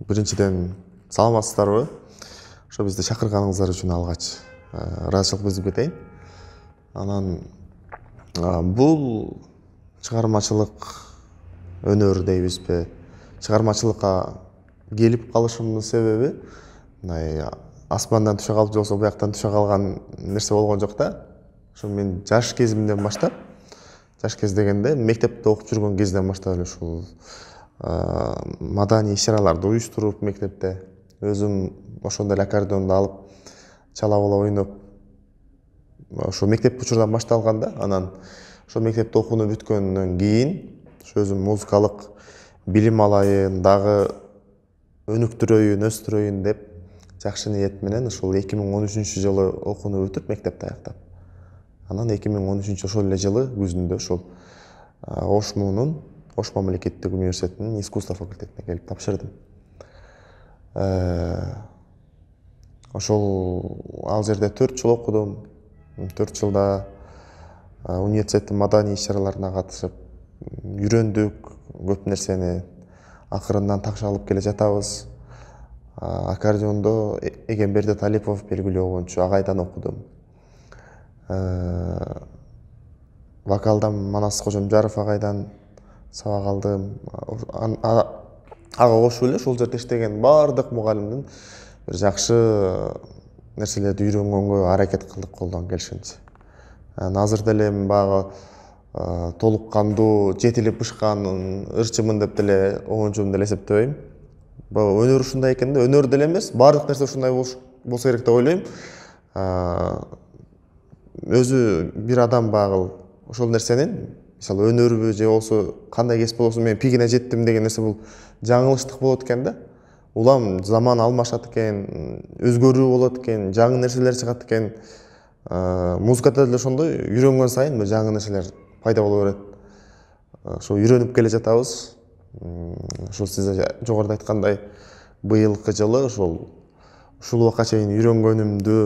Биринчиден саламатсыздарбы? Ошо бизди чакырганыңыздар үчүн алгач ыраазычылык билдирип кетейин. Анан бул чыгармачылык өнөр дейбизби? Чыгармачылыкка келип калышымдын себеби мындай асмандан түшө калып же болбосо буяктан түшө калган нерсе болгон жок да. Ошо мен жаш кезимден баштап, жаш кез дегенде мектепте окуп жүргөн кезден баштап эле ушул маданий иш-чараларды уюштуруп мектепте өзүм ошондой эле аккордеонду алып чала була ойноп ошо мектеп учурдан башталган да. Анан ошо мектепте окууну бүткөндөн кийин ошо өзүм музыкалык билим алайын, дагы өнүктүрөйүн, өстүрөйүн деп жакшы ниет менен ушул 2013-жылы окууну бүтүп мектепти аяктап. Анан 2013 ошол эле жылы күзүндө ошол Ош мамлекеттик университетинин искусство факультетине келип тапшырдым. Ошол ал жерде 4 жыл окудум. 4 жылда университеттин маданий иш-чараларына катышып үйрөндүк көп нерсени. Акырындан такша алып келе жатабыз. Аккордеондо Эгемберди Талипов белгилүү обончу агайдан окудум. Вокалдан Манас Кожомжаров агайдан сабак алдым. Ага кошуп эле ошол жерде иштеген баардык мугалимдин бир жакшы нерселерди үйрөнгөнгө аракет кылдык колдон келишинче. Азыр деле мен баягы толук кандуу жетилип бышкан ырчымын деп деле обончумун деле эсептебейм. Өнөр ушундай экен да, өнөр деле эмес, баардык нерсе ушундай болсо керек деп ойлойм. Өзү бир адам багыл ошол нерсенин, мисалы өнөрбү же болсо кандай кесип болсо мен пигине жеттим деген нерсе бул жаңылыштык болот экен да. Улам заман алмашат экен, өзгөрүү болот экен, жаңы нерселер чыгат экен. Музыкада деле ошондой, үйрөнгөн сайын жаңы нерселер пайда боло берет. Ошо үйрөнүп келе жатабыз. Ошол сиз жогоруда айткандай быйылкы жылы ушул убакка чейин үйрөнгөнүмдү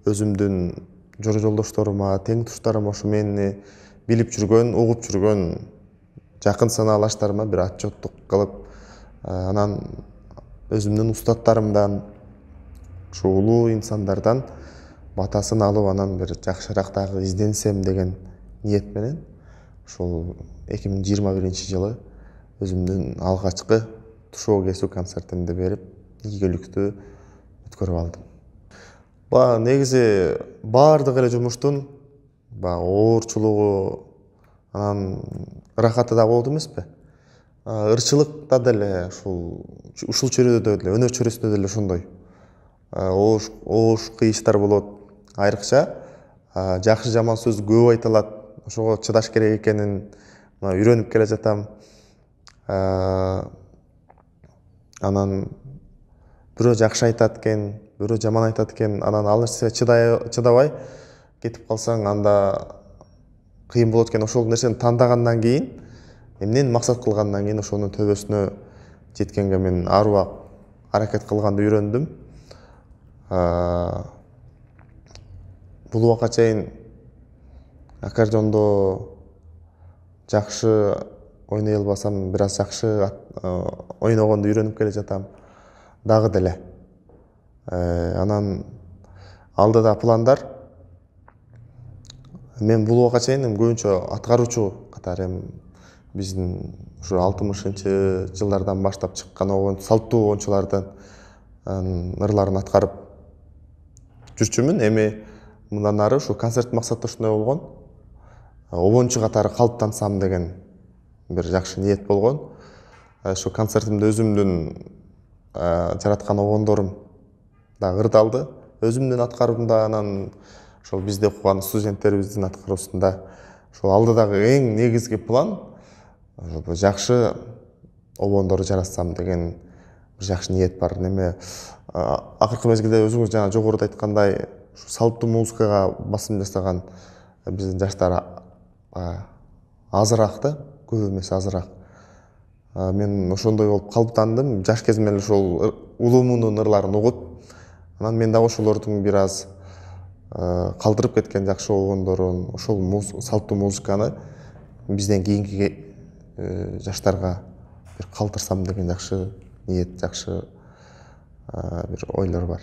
өзүмдүн жолдошторума, тең туштарыма ошо мени билип жүргөн, угуп жүргөн жакын санаалаштарыма бир отчеттук кылып, анан өзүмдүн устаттарымдан, ушул улуу инсандардан батасын алып, анан бир жакшыраак дагы изденсем деген ниет менен ушул 2021-жылы өзүмдүн алгачкы тушоо кесүү концертимди берип, ийгиликтүү өткөрүп алдым. Негизи баардык эле жумуштун оорчулугу, анан ырахаты да болот эмеспи? Ырчылыкта деле ушул чөйрөдө деле, өнөр чөйрөсүндө деле ошондой оош кыйыштар болот. Айрыкча жакшы жаман сөз көп айтылат. Ошого чыдаш керек экенин үйрөнүп келе жатам. Анан бирөө жакшы айтат экен, бирөө жаман айтат экен. Анан ал нерсе чыдабай кетип калсаң, анда кыйын болот экен. Ошол нерсени тандагандан кийин, эмнени максат кылгандан кийин ошонун төбөсүнө жеткенге мен ар убак аракет кылганды үйрөндүм. Бул убакка чейин аккордеондо жакшы ойной албасам, бир аз жакшы ойногонду үйрөнүп келе жатам дагы деле. Анан алдыда пландар. Мен бул убакка чейин көбүнчө аткаруучу катары биздин ушу 60-жылдардан баштап чыккан салттуу обончулардын ырларын аткарып жүрчүмүн. Эми мындан ары ушу концерт максаты ушундай болгон. Обончу катары калыптансам деген бир жакшы ниет болгон. Ошо концертимде өзүмдүн жараткан обондорум дагы ырдалды. Өзүмдүн аткаруумда, анан ошол бизде окуган студенттерибиздин аткаруусунда. Ошол алдыдагы эң негизги план жакшы обондор жаратсам деген бир жакшы ниет бар. Неме акыркы мезгилде өзүңүз жана жогоруда айткандай салттуу музыкага басым жасаган биздин жаштар азыраак да, көп эмес азыраак. Мен ошондой болуп калыптандым. Жаш кезимде эле ошол улуумдун ырларын угуп, анан мен дагы ошолордун бир аз калтырып кеткен жакшы обондорун, ошол салттуу музыканы бизден кийинки жаштарга бир калтырсам деген жакшы ниет, жакшы бир ойлор бар.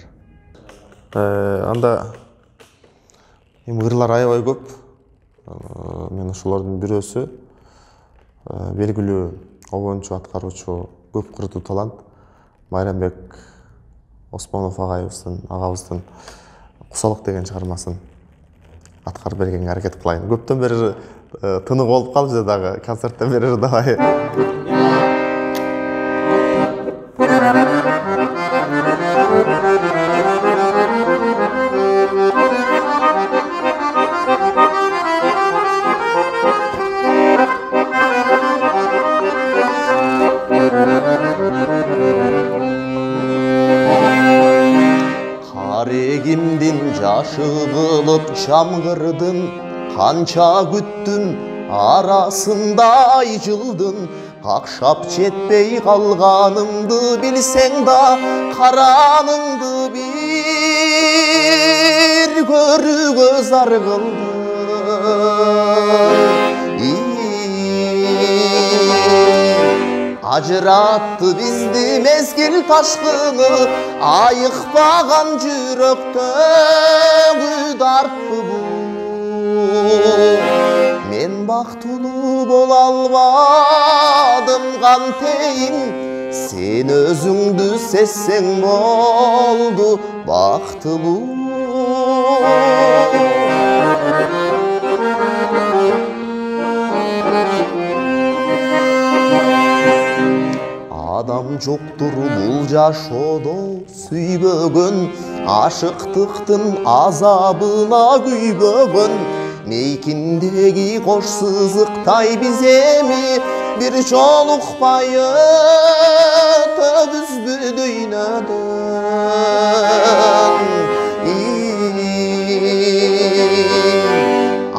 Анда ырлар аябай көп. Мен ошолордун бирөөсү белгилүү обончу, аткаруучу, көп кырдуу талант Майрамбек Осмонов агабыздын Кусалык деген чыгармасын аткарып бергенге аракет кылайын. Көптөн бери тынык болуп калып дагы концерттен бери давай. Карегимдин жашы кылып чамгырдын, канча күттүм арасында ай жылдын. Какшап жетпей калганымды билсең да, караныңды бир көрүүгө зар кылдым. Ажыратты бизди мезгил ташкыны, айыкпаган жүрөктө күйдү артпы бул. Мен бактылуу боло албадым кантейин, сен өзүңдү сезсең болду бактылуу. Адам жоктур бул жашоодо сүйбөгөн, ашыктыктын азабына күйбөгөн. Мейкиндеги кош сызыктай биз эми бир жолукпай өтөбүзбү дүйнөдөн.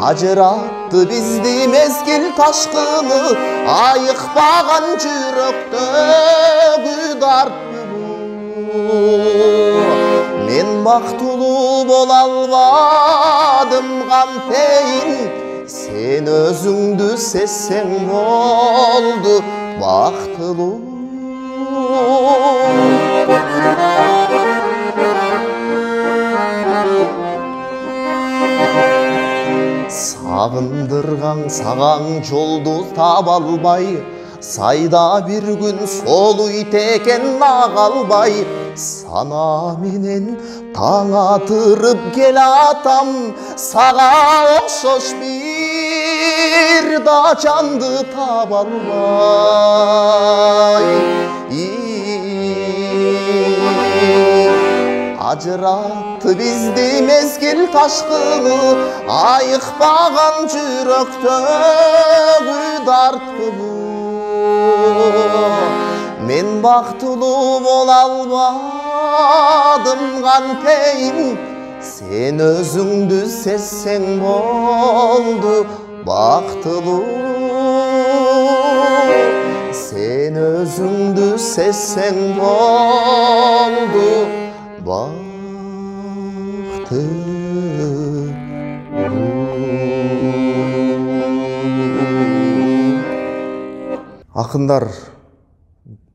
Ажыратты бизди мезгил ташкыны, айыкпаган жүрөктө күйдү артпы бул. Мен бактылуу боло албадым кантейин, сен өзүңдү сезсең болду бактылуу. Сагындырган сагаң жолду таба албай, сайда бир күн солуйт экен ага албай. Сана менен таң атырып келатам, сага окшош бир да жанды таба албай. Ажыратты бизди мезгил ташкыны, айыкпаган жүрөктө күйдү артпы бул. Мен бактылуу боло албадым кантейин, сен өзүңдү сезсең болду бактылуу. Сен өзүңдү сезсең болду бактылуу. Акындар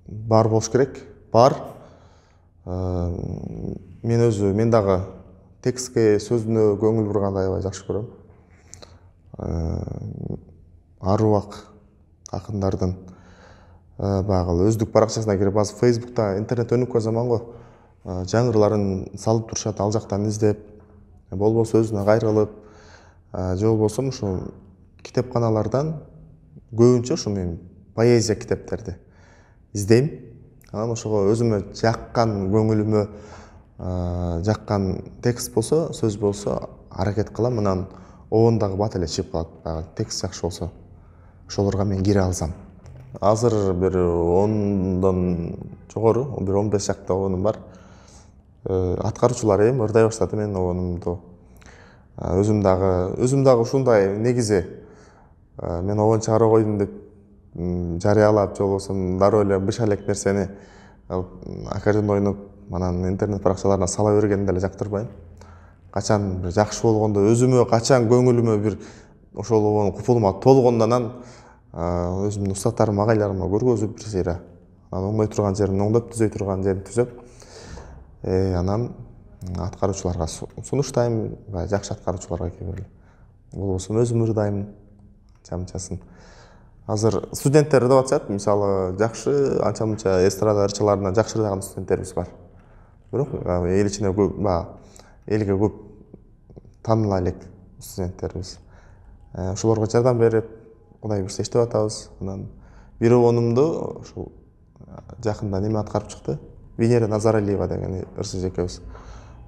бар болуш керек, бар. Мен дагы текстке, сөзүнө көңүл бурганды аябай жакшы көрөм. Аруак акындардын багыл өздүк баракчасына кирип, азыр Facebook'та интернет өнүккөн заман го, жаңырларын салып турушат, ал жактан издеп, болбосо өзүнө кайрылып, же болбосо ушул китепканалардан көбүнчө ушу мен поэзия китептерди издейм. Анан ошого өзүмө жаккан, көңүлүмө жаккан текст болсо, сөз болсо аракет кылам. Анан обондагы бат эле чыгып калат. Баягы текст жакшы болсо, ошолорго мен кире алсам. Азыр бир 10дон жогору, бир 15 жакта обонум бар. Аткаруучулар эми ырдай баштады менин обонумду. Өзүм дагы ушундай негизи мен обон чыгара койдум деп жарыялап, же болбосо дароо эле быша элек нерсени аккордеон ойноп, анан интернет баракчаларына сала бергенди эле жактырбайм. Качан бир жакшы болгондо, өзүмө качан көңүлүмө бир ошол обонун купулума толгондо, анан өзүмдүн устаттарыма, агайларыма көргөзүп бир сыйра, анан оңдой турган жерин оңдоп, түзөй турган жерин түзөп, Анан аткаруучуларга сунуштайм, жакшы аткаруучуларга кээ бирли. Болбосо өзүм ырдайм жамчасын. Азыр студенттер ырдап атышат, мисалы жакшы анча мынча эстрада ырчыларынан жакшы ырдаган студенттерибиз бар. Бирок эл ичинде көп, элге көп тааныла элек студенттерибиз. Ошолорго жардам берип, Кудай буйрса иштеп атабыз. Анан бир обонумду ушул жакында неме аткарып чыкты. Венера Назаралиева деген ырчы жекебиз.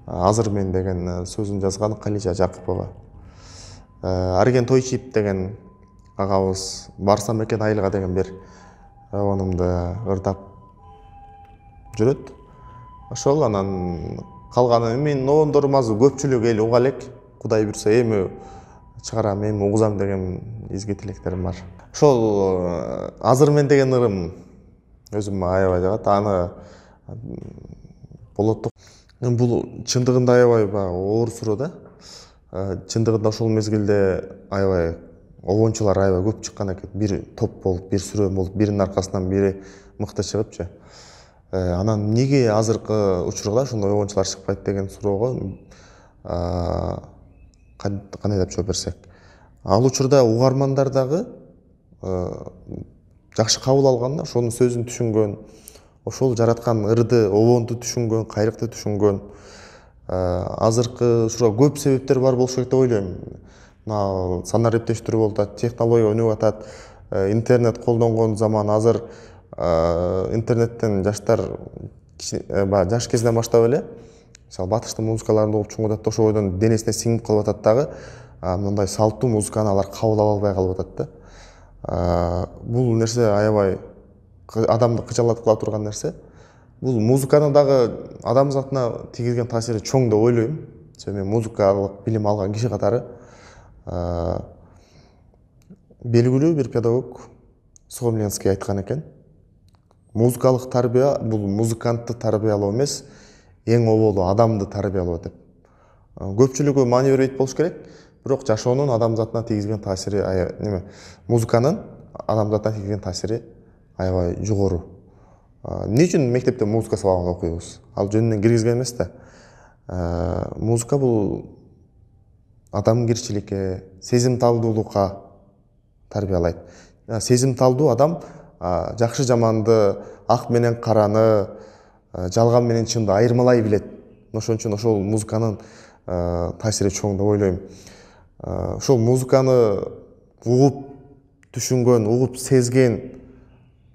Азыр мен деген сөзүн жазган Калижа Жакупова. Арген Тойчип деген агабыз Барсам экен айылга деген бир обонумду ырдап жүрөт. Ошол анан калганы менин обондорум азыр көпчүлүк эл уга элек. Кудай буйрса эми чыгарам, эми угузам деген изги тилектерим бар. Ошол азыр мен деген ырым өзүмө аябай жагат. Аны болот. Бул чындыгында аябай оор суроо да. Чындыгында ошол мезгилде аябай обончулар аябай көп чыккан экен. Бир топ болуп, бир сүрөө болуп, биринин аркасынан бири мыкты чыгыпчы. Анан эмнеге азыркы учурда ошондой обончулар чыкпайт деген суроого кандай деп жооп берсек. Ал учурда угармандар дагы жакшы кабыл алган да, ошонун сөзүн түшүнгөн, ошол жараткан ырды, обонду түшүнгөн, кайрыкты түшүнгөн. Азыркы ушуга көп себептер бар болуш керек деп ойлойм. Мына сандар эптештирүү болуп атат, технология өнүгүп атат, интернет колдонгон заман. Азыр интернеттен жаштар жаш кезинен баштап эле мисалы батыштын музыкаларын угуп чоңоюп атат, ошол бойдон денесине сиңип калып атат дагы. Мындай салттуу музыканы алар кабыл ала албай калып атат да. Бул нерсе аябай адамды кыжалаткыла турган нерсе. Бул музыканы дагы адам затына тийгизген таасири чоң деп ойлойм. Мен музыкалык билим алган киши катары белгилүү бир педагог Сухомлинский айткан экен. Музыкалык тарбия бул музыкантты тарбиялоо эмес, эң оболу адамды тарбиялоо деп. Көпчүлүгү маани бербейт болуш керек, бирок жашоонун адам затына тийгизген таасири музыканын адам затына тийгизген таасири аябай жогору. Эмне үчүн мектепте музыка сабагын окуйбуз? Ал жөнүнөн киргизген эмес да. Музыка бул адамгерчиликке, сезимталдуулукка тарбиялайт. Сезимталдуу адам жакшы жаманды, ак менен караны, жалган менен чынды айырмалай билет. Ошон үчүн ошол музыканын таасири чоң деп ойлойм. Ошол музыканы угуп түшүнгөн, угуп сезген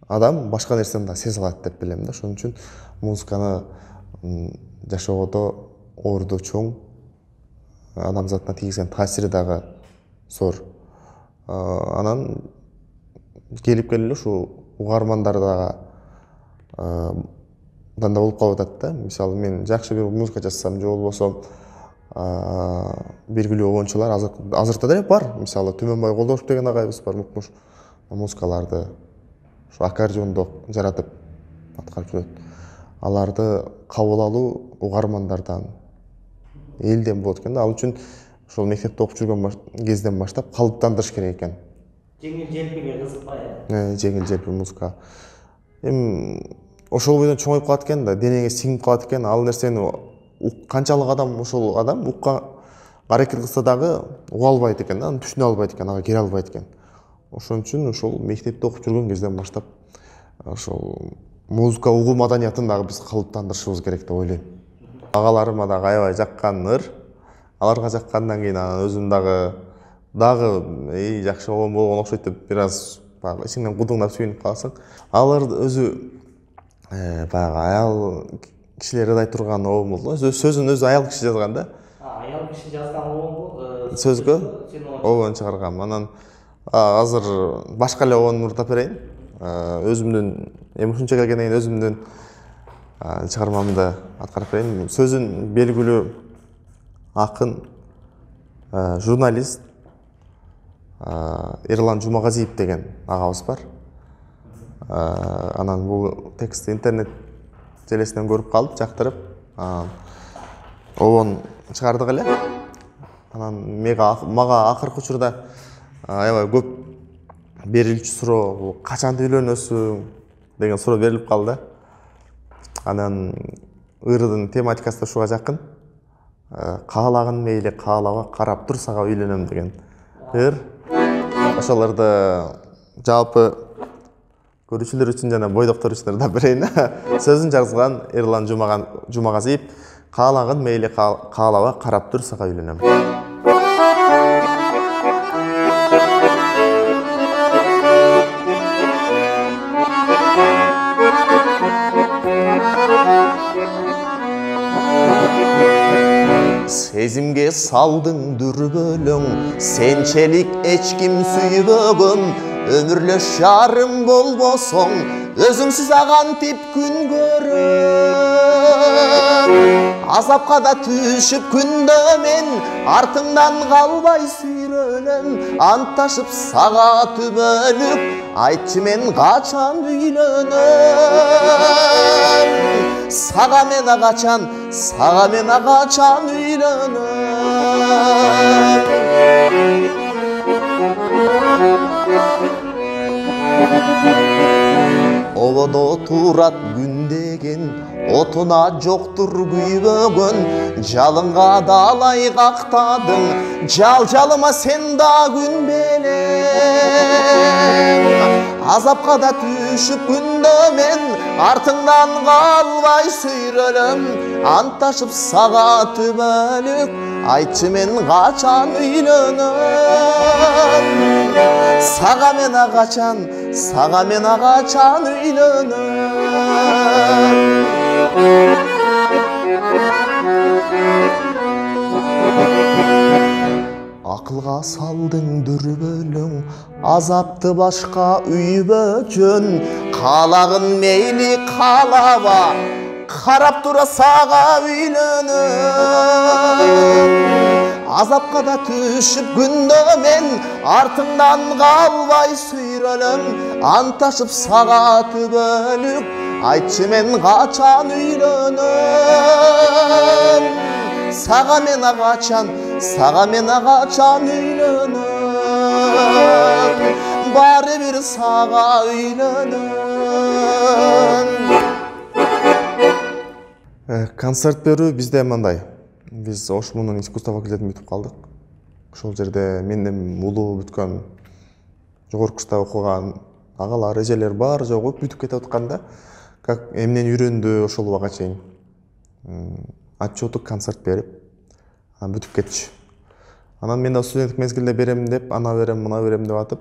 адам башка нерсени да сезе алат деп билем да. Ошон үчүн музыканы жашоодо орду чоң, адам затына тийгизген таасири дагы зор. Анан келип келе ушу угармандар дагы данда болуп калып атат да. Мисалы мен жакшы бир музыка жазсам же болбосо белгилүү обончулар азыркыда деле бар. Мисалы Түмөнбай Колдошев деген агайыбыз бар, мукмуш музыкаларды ушу аккордеондо жаратып аткарып жүрөт. Аларды кабыл алуу угармандардан, элден болот экен да. Ал үчүн ошол мектепте окуп жүргөн кезден баштап калыптандырыш керек экен. Жеңил желпиге кызыкпай, жеңил желпи музыка. Ошол бойдон чоңоюп калат экен да, денеге сиңип калат экен. Ал нерсени канчалык адам ошол адам укка аракет кылса дагы уга албайт экен да, аны түшүнө албайт экен, ага кире албайт экен. Ошон үчүн ошол мектепте окуп жүргөн кезден баштап ошол музыка угуу маданиятын дагы биз калыптандырышыбыз керек деп ойлойм. Агаларыма дагы аябай жаккан ыр, аларга жаккандан кийин анан өзүм дагы жакшы обон болгон окшойт деп бир аз ичиңден кудуңдап сүйүнүп каласың. Алар өзү баягы аял кишилер ырдай турган обон болду. Сөзүн өзү аял киши жазган да. Аял киши жазган обон сөзгө обон чыгаргам. Анан азыр башка эле обон ырдап берейин. Өзүмдүн ушунча келгенден кийин өзүмдүн чыгармамды аткарып берейин. Сөзүн белгилүү акын, журналист Эрлан Жумагазиев деген агабыз бар. Анан бул текстти интернет желесинен көрүп калып, жактырып, обон чыгардык эле. Анан мага акыркы учурда аябай көп берилчү суроо, качан үйлөнөсүң деген суроо берилип калды. Анан ырдын тематикасы да ушуга жакын. Каалаган мейли каалаба карап тур сага үйлөнөм деген ыр. Ошолорду жалпы көрүүчүлөр үчүн жана бойдоктор үчүн да берейин. Сөзүн жазган Эрлан Жумагазиев. Каалаган мейли каалаба карап тур сага үйлөнөм. Сезимге салдың дүрбөлөң, сенчелик эчким сүйбөгөн, өмүрлө шарым болбосоң, өзүңсүз агантип күн көрөм. Азапка да түшүп күндө мен, артыңдан калбай сүйрөлөм, анташып сага түбөлүк, айтчы мен качан үйлөнөм. Сага мен качан үйлөнөм. Ободо турат күн деген, отуна жоктур күйбөгөн, жалынга далай кактадың, жалыма сен да күн белем. Азапка да түшүп күндө мен, артыңдан калбай сүйрөлөм, анташып сага түбөлүк, айтчы мен качан үйлөнөм. Сага мен качан үйлөнөм. Акылга салдың дүрбөлөң, азапты башка үйбөчөн, каалагын мейли каалаба, карап тура сага үйлөнөм. Азапка да түшүп күндө мен, артыңдан калбай сүйрөлөм, анташып сага түбөлүк, айтчы мен качан үйлөнөм. Сага мен качан үйлөнөм. Баары бир сага үйлөнөм. Концерт берүү бизде мындай. Биз Ошмунун искусство факультетин бүтүп калдык. Ошол жерде менден улуу бүткөн, жогорку курста окуган агалар, эжелер баары жогу бүтүп кетип атканда, как эмнени үйрөндү ошол убакка чейин. Отчеттук концерт берип, бүтүп кетчү. Анан мен да студенттик мезгилде берем деп, ана берем, мына берем деп атып,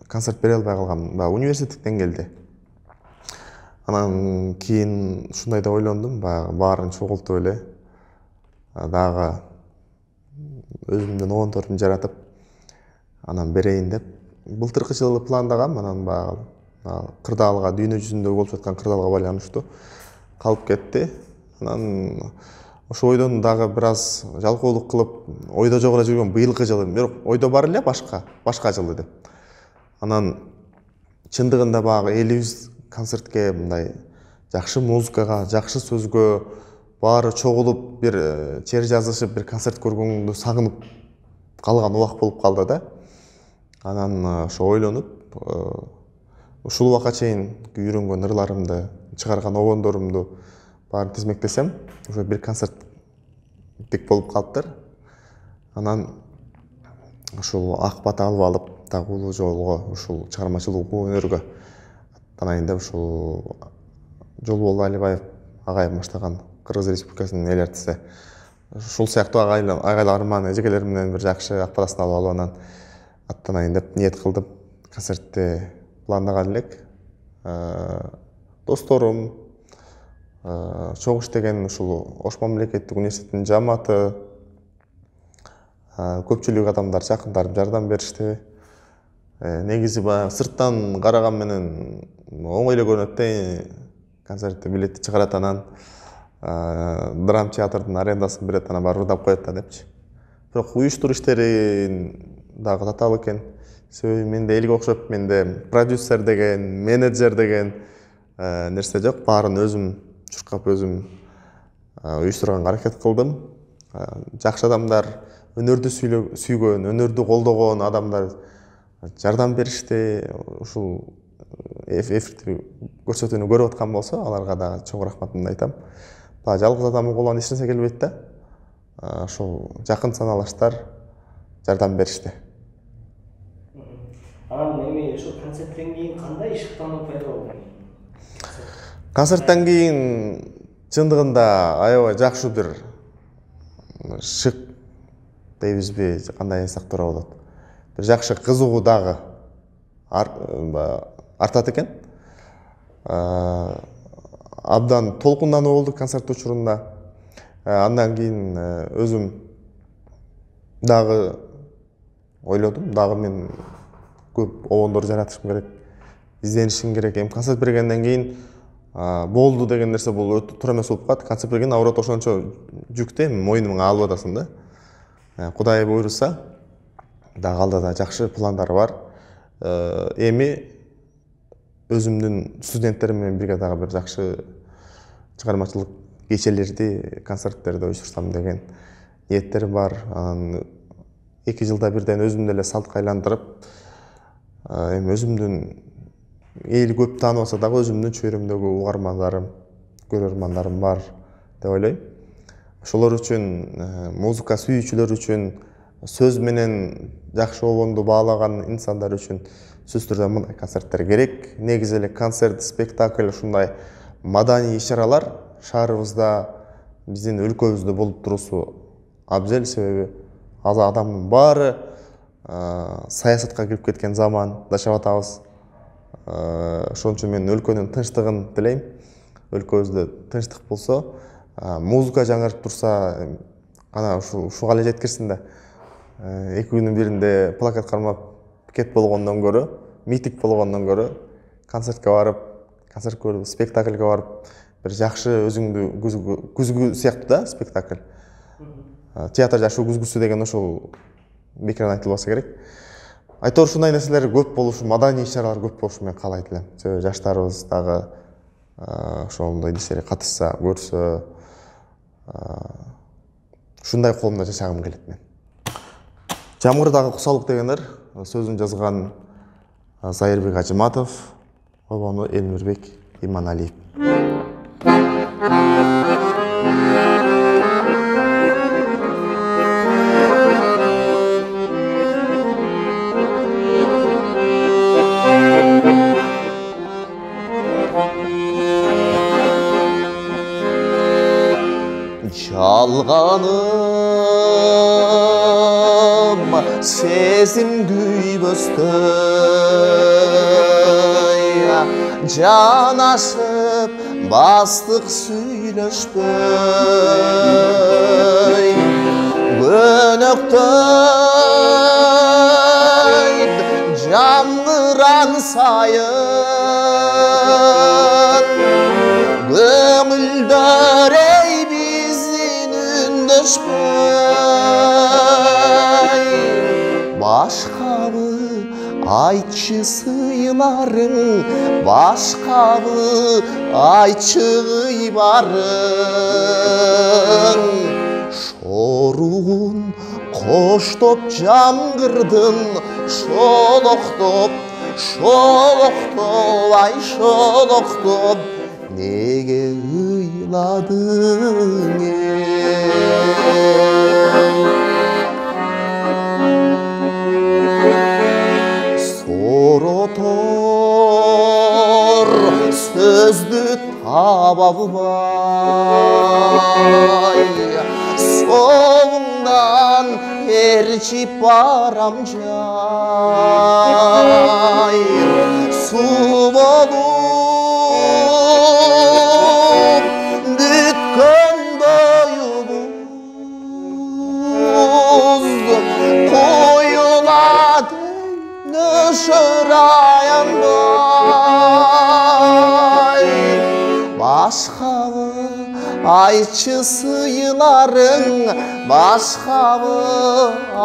концерт бере албай калгам. Университеттен келди. Анан кийин ушундай да ойлондум, баарын чогултуп эле дагы өзүмдүн обонторумду жаратып, анан берейин деп. Былтыркы жылы пландагам, анан кырдаалга, дүйнө жүзүндө болуп жаткан кырдаалга байланыштуу калып кетти. Анан ошо ойдон дагы бир аз жалкоолук кылып, ойдо жок эле жүргөн быйылкы жылы, бирок ойдо бар эле башка жылы деп. Анан чындыгында баягы элибиз концертке мындай жакшы музыкага, жакшы сөзгө баары чогулуп, бир чер жазышып, бир концерт көргөндү сагынып калган убак болуп калды да. Анан ошо ойлонуп, ушул убакка чейин үйрөнгөн ырларымды, чыгарган обондорумду баарын тизмектесем, ошо бир концерттик болуп калыптыр. Анан ушул ак бата алып алып, дагы улуу жолго, ушул чыгармачылык өнөргө аттанайын деп, ушул Жолбол Алибаев агайым баштаган Кыргыз Республикасынын эл артисти. Ушул сыяктуу агайларыман, эжекелер менен бир жакшы ак батасын алып алып, анан аттанайын деп ниет кылдым. Концертти пландаган элек. Досторум, чогуу иштеген ушул Ош мамлекеттик университетинин жааматы, көпчүлүк адамдар, жакындарым жардам беришти. Негизи баягы сырттан караган менен оңой эле көрүнөт да, концертте билетти чыгарат, анан драм театрдын арендасын берет, анан барып ырдап коет да депчи. Бирок уюштуруу иштери дагы татаал экен. Себеби менде элге окшоп, менде продюсер деген, менеджер деген нерсе жок. Баарын өзүм чуркап, өзүм уюштурганга аракет кылдым. Жакшы адамдар, өнөрдү сүйгөн, өнөрдү колдогон адамдар жардам беришти. Ушул эфирди көрсөтүүнү көрүп аткан болсо, аларга дагы чоң рахматымды айтам. Баягы жалгыз адамдын колунан эч нерсе келбейт да. Ошол жакын саналаштар жардам беришти. Анан эми ошо концерттен кийин кандай шыктануу пайда болду? Концерттен кийин чындыгында аябай жакшы бир шык дейбизби, кандай айтсак туура болот. Бир жакшы кызыгуу дагы артат экен. Абдан толкундануу болду концерт учурунда. Андан кийин өзүм дагы ойлодум, дагы мен көп обондор жаратышым керек, изденишим керек. Эми концерт бергенден кийин болду деген нерсе бул өтө туура эмес болуп калат. Концерт берген авырат ошончо жүктө мойнуңа алып атасың да. Кудай буйруса, дагы алдыда жакшы пландар бар. Эми өзүмдүн студенттерим менен бирге дагы бир жакшы чыгармачылык кечелерди, концерттерди уюштурсам деген ниеттер бар. Анан 2 жылда бирден өзүм деле салтка айландырып, эми өзүмдүн эл көп тааныбаса дагы өзүмдүн чөйрөмдөгү угармандарым, көрөрмандарым бар деп ойлойм. Ошолор үчүн, музыка сүйүүчүлөр үчүн, сөз менен жакшы обонду баалаган инсандар үчүн сөзсүз түрдө мындай концерттер керек. Негизи эле концерт, спектакль, ушундай маданий иш-чаралар шаарыбызда, биздин өлкөбүздө болуп турусу абзел, себеби азыр адамдын баары саясатка кирип кеткен заман жашап атабыз. Ошон үчүн мен өлкөнүн тынчтыгын тилейм. Өлкөбүздө тынчтык болсо, музыка жаңырып турса, ана ушуга эле жеткирсин да. 2 күнүн биринде плакат кармап кет болгондон көрө, митинг болгондон көрө, концертке барып, концерт көрүп, спектакльге барып, бир жакшы өзүңдү күзгү сыяктуу да спектакль. Театр жашы күзгүсү деген ошол бекерден айтылбаса керек. Айтор ушундай нерселер көп болушу, маданий иш-чаралар көп болушу мен каалайт элем. Себеби жаштарыбыз дагы ошондой нерселерге катышса, көрсө, ушундай колумда жашагым келет мен. Жамгырдагы кусалык дегендер сөзүн жазган Зайырбек Ажыматов, обону Элмирбек Иманалиев. Жалганым сезим күйбөстөй, жанашып бастык сүйлөшпөй, көнөктөй жамгыран сайын, көңүлдөр башкабы айтчы сыйларың, башкабы айтчы кыйбарың, шоругун коштоп жамгырдын, шолоктоп, шолоктоп, ай шолоктоп, неге ыйладың соротор сөздү таба албай, соңунан ээрчип барам жай, суу болуп бүткөн боюбуз, коюлады нөшөр аянбай, башкабы айтчы сыйларың, башкабы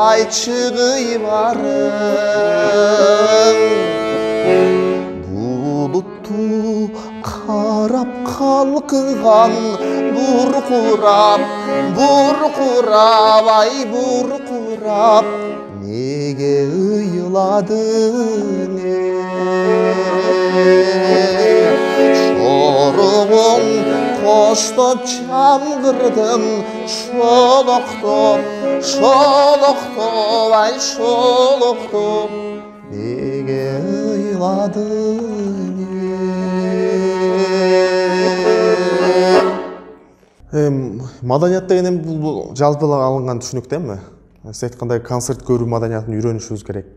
айтчы кыйбарың, булутту карап калкыган, буркурап, буркурап, ай буркурап, неге ыйладың Şoruğun koştup çamgırdın şoluqtup ay şoluqtup nege ıyladın Маданият деген бул жалпылап алынган түшүнүк да эми. Сиз айткандай концерт көрүү маданиятын үйрөнүшүбүз керек.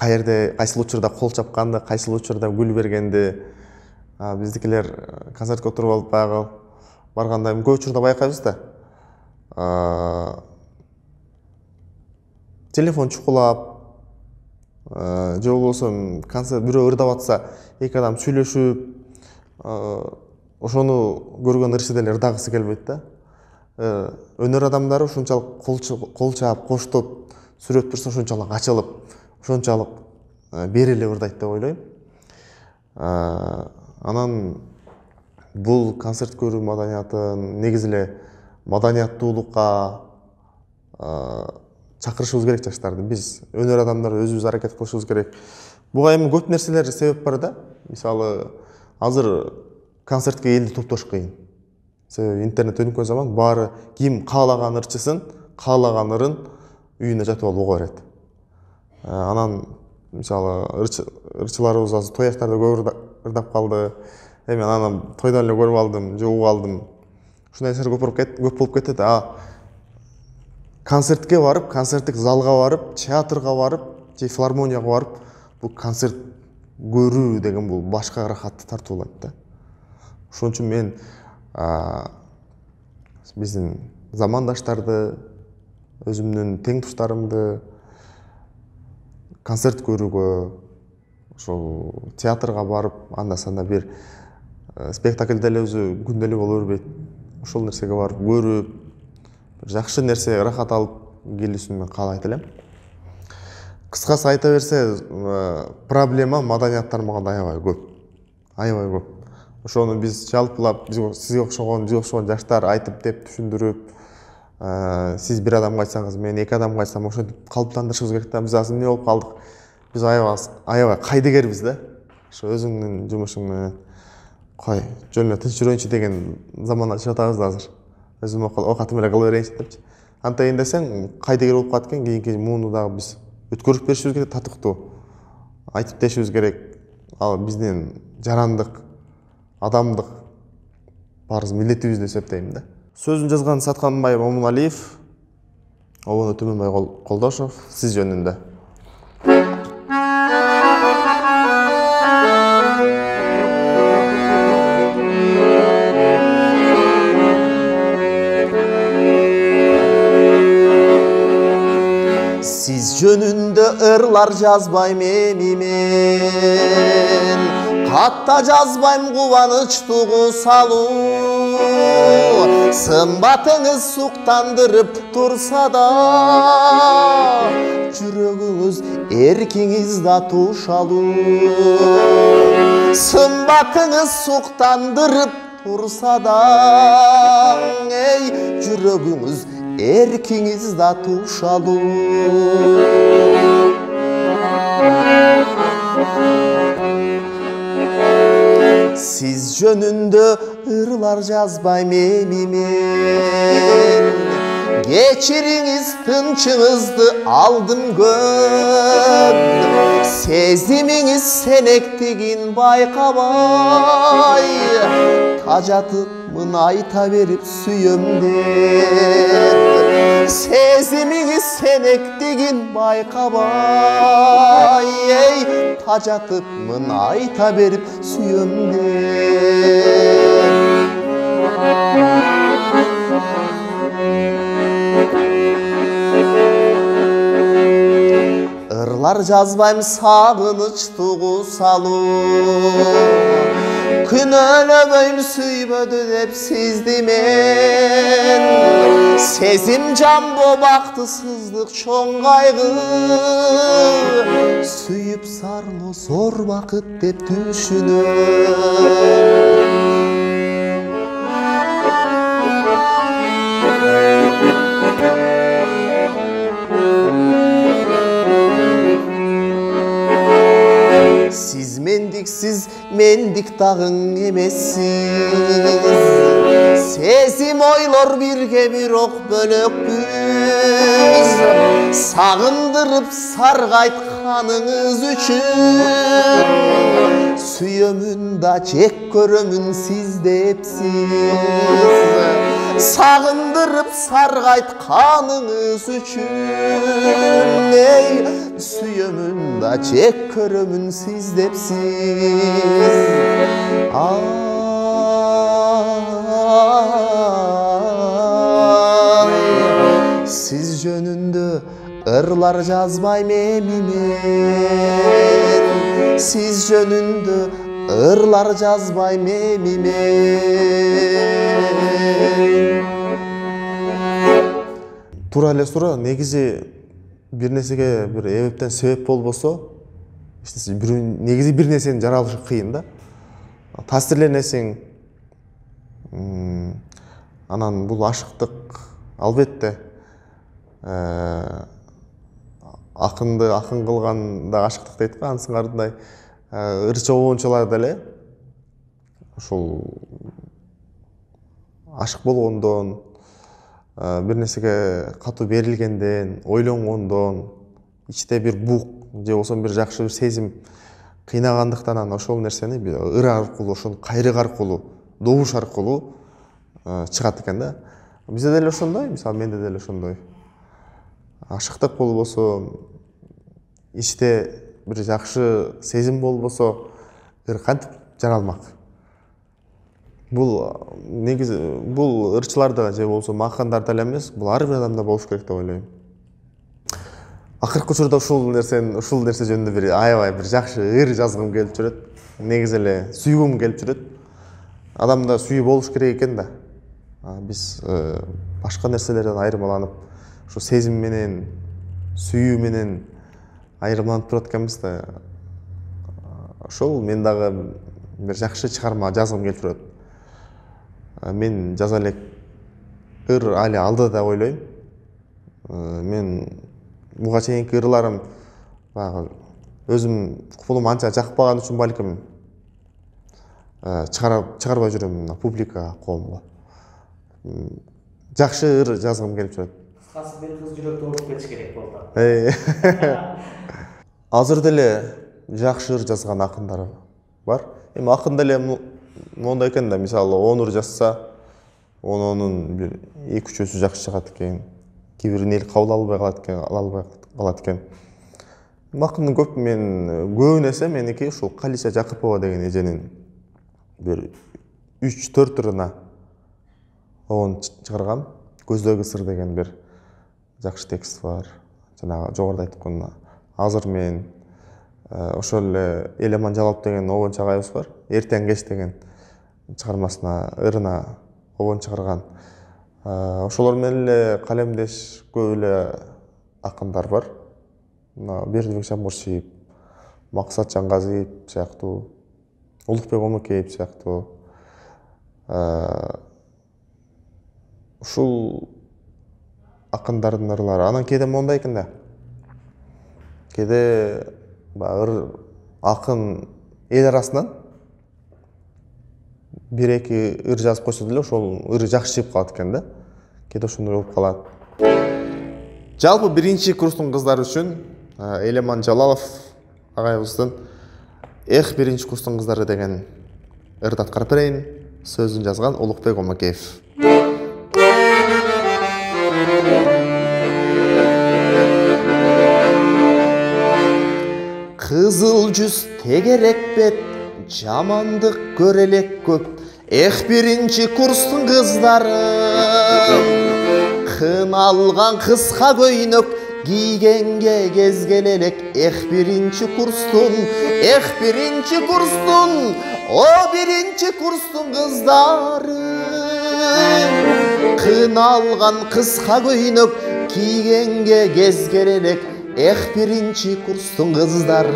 Каерде кайсыл учурда кол чапканды, кайсыл учурда гүл бергенди биздикилер концертке отуруп алып баягы барганда көп учурда байкайбыз да. Телефон чукулап же болбосо концерт бирөө ырдап атса, эки адам сүйлөшүп, ошону көргөн ырчы деле ырдагысы келбейт да. Өнөр адамдары ушунчалык кол чаап, коштоп сүрөт турса ушунчалык ачылып, ушунчалык берилип ырдайт деп ойлойм. Анан бул концерт көрүү маданиятын негизи эле маданияттуулукка чакырышыбыз керек жаштарды. Биз өнөр адамдар өзүбүз аракет кылышыбыз керек. Буга эми көп нерселер себеп бар да. Мисалы, азыр концертке элди топтош кыйын. Себеби интернет өнүккөн заман баары ким каалаган ырчысын, каалаган ырын үйүнө жатып алып уга берет. Анан мисалы ырчыларыбыз азыр тояктарда көп ырдап калды. Эми анан тойдон эле көрүп алдым, же угуп алдым. Ушундай нерселер көп болуп кетет. Концертке барып, концерттик залга барып, театрга барып, же филармонияга барып, бул концерт көрүү деген бул башка ырахатты тартып алат да. Ошон үчүн мен биздин замандаштарды, өзүмдүн тең туштарымды концерт көрүүгө, ошол театрга барып, анда-санда бир спектакль деле өзү күндөлүк боло бербейт. Ошол нерсеге барып көрүп, жакшы нерсе, ырахат алып келүүсүн мен каалайт элем. Кыскасы айта берсе, проблема маданият тармагында аябай көп. Аябай көп. Ошону биз жалпылап, сизге окшогон жаштар айтып деп түшүндүрүп, сиз бир адамга айтсаңыз, мен эки адамга айтсам, ошентип калыптандырышыбыз керек да. Биз азыр эмне болуп калдык? Биз аябай кайдыгербиз да. Ошо өзүңдүн жумушуң менен кой, жөн эле тынч жүрөйүнчү деген заманга чыгып атабыз да азыр. Өзүм окатым эле кыла берейинчи депчи. Антайын десең, кайдыгер болуп калат экен, кийинки мууну дагы биз өткөрүп беришибиз керек, татыктуу айтып дешибиз керек. Ал биздин жарандык, адамдык парыз милдетибиз деп эсептейм да. Сөзүн жазган Сатканбай Момуналиев, обону Төмөнбай Колдошов сиз жөнүндө. Siz jönündө ıрлар жазбайм эми мен, катта жазбайм кубаныч тугу салуу. Сымбатыңыз суктандырып турса да, жүрөгүңүз эркиңиз да тушалуу. Сымбатыңыз суктандырып турса да, жүрөгүңүз эркиңиz da tuşalуу. Siz jönündө ıрлар жазбайм эми мен, кечириңиз тынчыңызды алдым көп. Сезимиңиз сенектигин байкабай, тажатымын айта берип сүйөм деп. Сезимиңиз сенектигин байкабай, тажатымын айта берип сүйөм деп. Ырлар жазбайм сагыныч тугу салуу. Күнөөлөбөйм сүйбөдү деп сизди мен. Сезим жамбо бактысыздык чоң кайгы. Сүйүп сарлоо зор бакыт деп түшүнөм. дагың эмессиз. Сезим ойлор бирге бирок бөлөкпүз. Сагындырып саргайтканыңыз үчүн сүйөмүн да жек көрөмүн сиз депсиз. Сагындырып саргайтканыңыз үчүн сүйөмүн да жек көрөмүн сиз депсиз. Siz жөнүндө ырлар жазбайм эми мен. Siz жөнүндө ырлар жазбайм эми мен. Туура эле суроо. Негизи бир нерсеге бир эбептен себеп болбосо, негизи бир нерсенин жаралышы кыйын да. Таасирленесиң. Анан бул ашыктык албетте акынды акын кылганда ашыктык дейт го, ансыңардай ырчы обончулар деле ушул ашык болгондон, бир нерсеге катуу берилгенден, ойлонгондон, ичте бир бук же болбосо бир жакшы бир сезим кыйнагандыктан анан ошол нерсени ыр аркылуу, ошол кайрык аркылуу, добуш аркылуу чыгат экен да. Бизде деле ошондой, мисалы менде деле ошондой. Ашыктык болбосо, ичте бир жакшы сезим болбосо, ыр кантип жаралмак? Бул негизи бул ырчыларда же болбосо акындарда эле эмес, бул ар бир адамда болуш керек деп ойлойм. Акыркы учурда ушул нерсе жөнүндө бир аябай бир жакшы ыр жазгым келип жүрөт. Негизи эле сүйгүм келип жүрөт. Адамда сүйүү болуш керек экен да. Биз башка нерселерден айырмаланып, ушу сезим менен, сүйүү менен айырмаланып турат экенбиз да. Ошол мен дагы бир жакшы чыгарма жазгым келип турат. Мен жаза элек ыр али алда деп ойлойм. Мен буга чейинки ырларым баягы өзүм кулум анча жакпаган үчүн балким чыгарбай жүрөм публикага, коомго. Жакшы ыр жазгым келип жүрөт. Кыскасы бир кыз жүрөктү ооруп кетиш керек болду. Азыр деле жакшы ыр жазган акындар бар. Эми акын деле мондай экен да, мисалы 10 ыр жазса, онун бир 2-3өсү жакшы чыгат экен. Кийбирин эл кабыл албай калат экен. Акындын көбүн эсе меники ушул Калиса Жакыпова деген эженин бир 3-4 ырына обон чыгаргам. Көздөгү сыр деген бир жакшы текст бар. Жанагы жогоруда айткан азыр мен ошол эле Элеман Жалалов деген обончу агайыбыз бар. Эртең кеч деген чыгармасына ырына обон чыгарган. Ошолор менен эле калемдеш көп эле акындар бар. Бердибек Жамуршиев, Максат Жангазиев сыяктуу, Улукбек Омокеев сыяктуу. Ушул акындардын ырлары. Анан кээде мондай экен да. Кээде акын эл арасынан бир-эки ыр жазып койсо деле ошол ыры жакшы чыгып калат экен да. Кээде ошондой болуп калат. Жалпы биринчи курстун кыздары үчүн Элеман Жалалов агайыбыздын "Эх, биринчи курстун кыздары" деген ырды аткарып берейин. Сөзүн жазган Улукбек Омокеев. Кызыл жүз тегерек бет, жамандык көрелек көп. Эх, биринчи курстун кыздары, кыналган кыска көйнөк кийгенге кезгелелек. Эх, биринчи курстун, о биринчи курстун кыздары, кыналган кыска көйнөк кийгенге кезгелелек. Эх, биринчи курстун кыздары.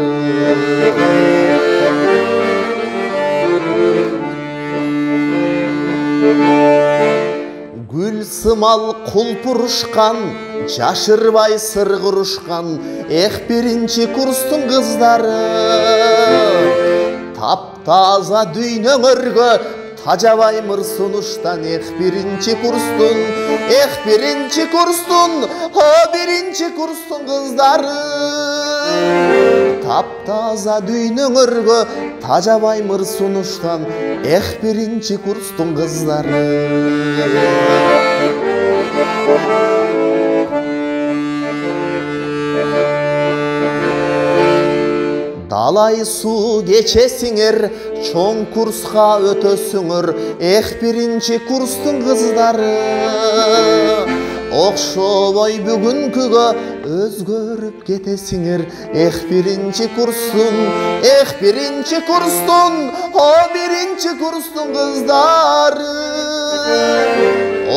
Гүл сымал кулпурушкан, жашырбай сыр курушкан. Эх, биринчи курстун кыздары, таптаза дүйнөңөргө тажабаймыр сунуштан биринчи курстун биринчи курстун биринчи курстун кыздары таптаза дүйнөңөргө тажабаймыр сунуштан биринчи курстун кыздары далай суу кечесиңер чоң курска өтөсүңөр биринчи курстун кыздары окшобой бүгүнкүгө өзгөрүп кетесиңер биринчи курстун биринчи курстун биринчи курстун кыздары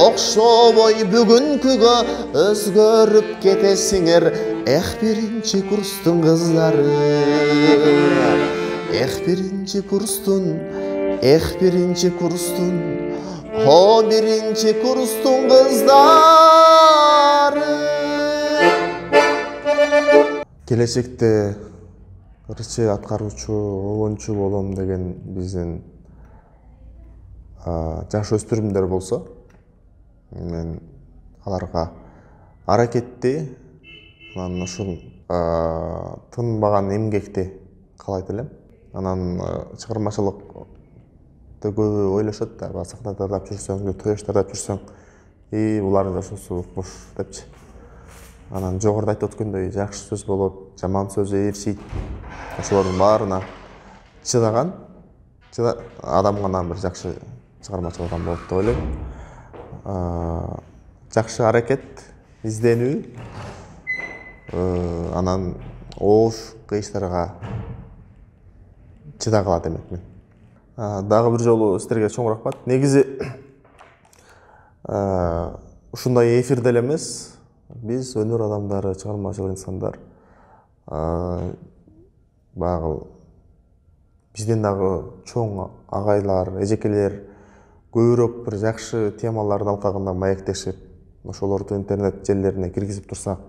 окшобой бүгүнкүгө өзгөрүп кетесиңер биринчи курстун кыздары биринчи курстун биринчи курстун биринчи курстун кыздары келечекте ырчы аткаруучу обончу болом деген биздин жаш өспүрүмдөр болсо мен аларга аракетти анан ушул тынбаган эмгекти каалайт элем. Анан чыгармачылыкты көбү ойлошот да, сахнада тартап жүрсөң, төш тартап жүрсөң, булардын жашоосу укмуш депчи. Анан жогоруда айтып өткөндөй жакшы сөз болот, жаман сөз ээрчийт. Ошолордун баарына чыдаган адам гана бир жакшы чыгармачы адам болот деп ойлойм. Жакшы аракет, изденүү, анан оош кыйыштарга чыдагыла демекмин. Дагы бир жолу сиздерге чоң рахмат. Негизи ушундай эфирде эле эмес, биз өнөр адамдары, чыгармачыл инсандар баягы бизден дагы чоң агайлар, эжекелер көбүрөөк бир жакшы темаларды алкагында маектешип, ошолорду интернет желилерине киргизип турсак,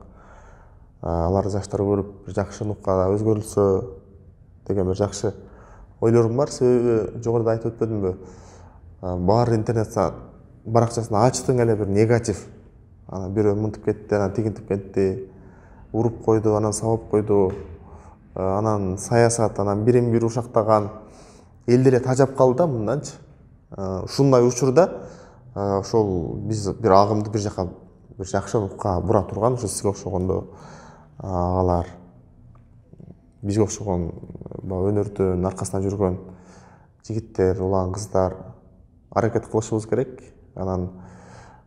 алар жаштар көрүп бир жакшы нуккага өзгөрүлсө деген бир жакшы ойлорум бар. Себеби жогоруда айтып өтпөдүмбү? Баары интернет баракчасын ачтың эле бир негатив. Анан бирөө мынтип кетти, анан тигинтип кетти, уруп койду, анан сабап койду, анан саясат, анан бирин-бири ушактаган эл деле тажап калды да мынданчы. Ушундай учурда ошол биз бир агымды бир жака бир жакшы нукка бура турган, ошо сизге окшогондо агалар, бизге окшогон өнөрдүн аркасында жүргөн жигиттер, улан кыздар аракет кылышыбыз керек. Анан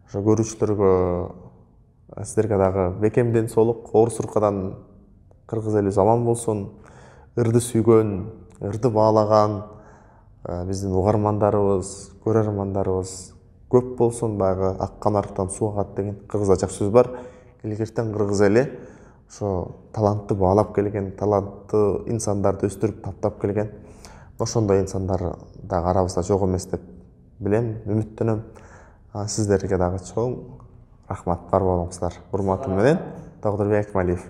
ошо көрүүчүлөргө, сиздерге дагы бекемден соолук, оор суркадан кыргыз элибиз аман болсун. Ырды сүйгөн, ырды баалаган биздин угармандарыбыз, көрөрмандарыбыз көп болсун. Баягы ак канаттан суу агат деген кыргызда жакшы сөз бар. Илгертен кыргыз эли ошо талантты баалап келген, таланттуу инсандарды өстүрүп таптап келген. Ошондой инсандар дагы арабызда жок эмес деп билем, үмүттөнөм. Сиздерге дагы чоң рахмат, бар болуңуздар. Урматым менен Тогдорбек Акмалиев.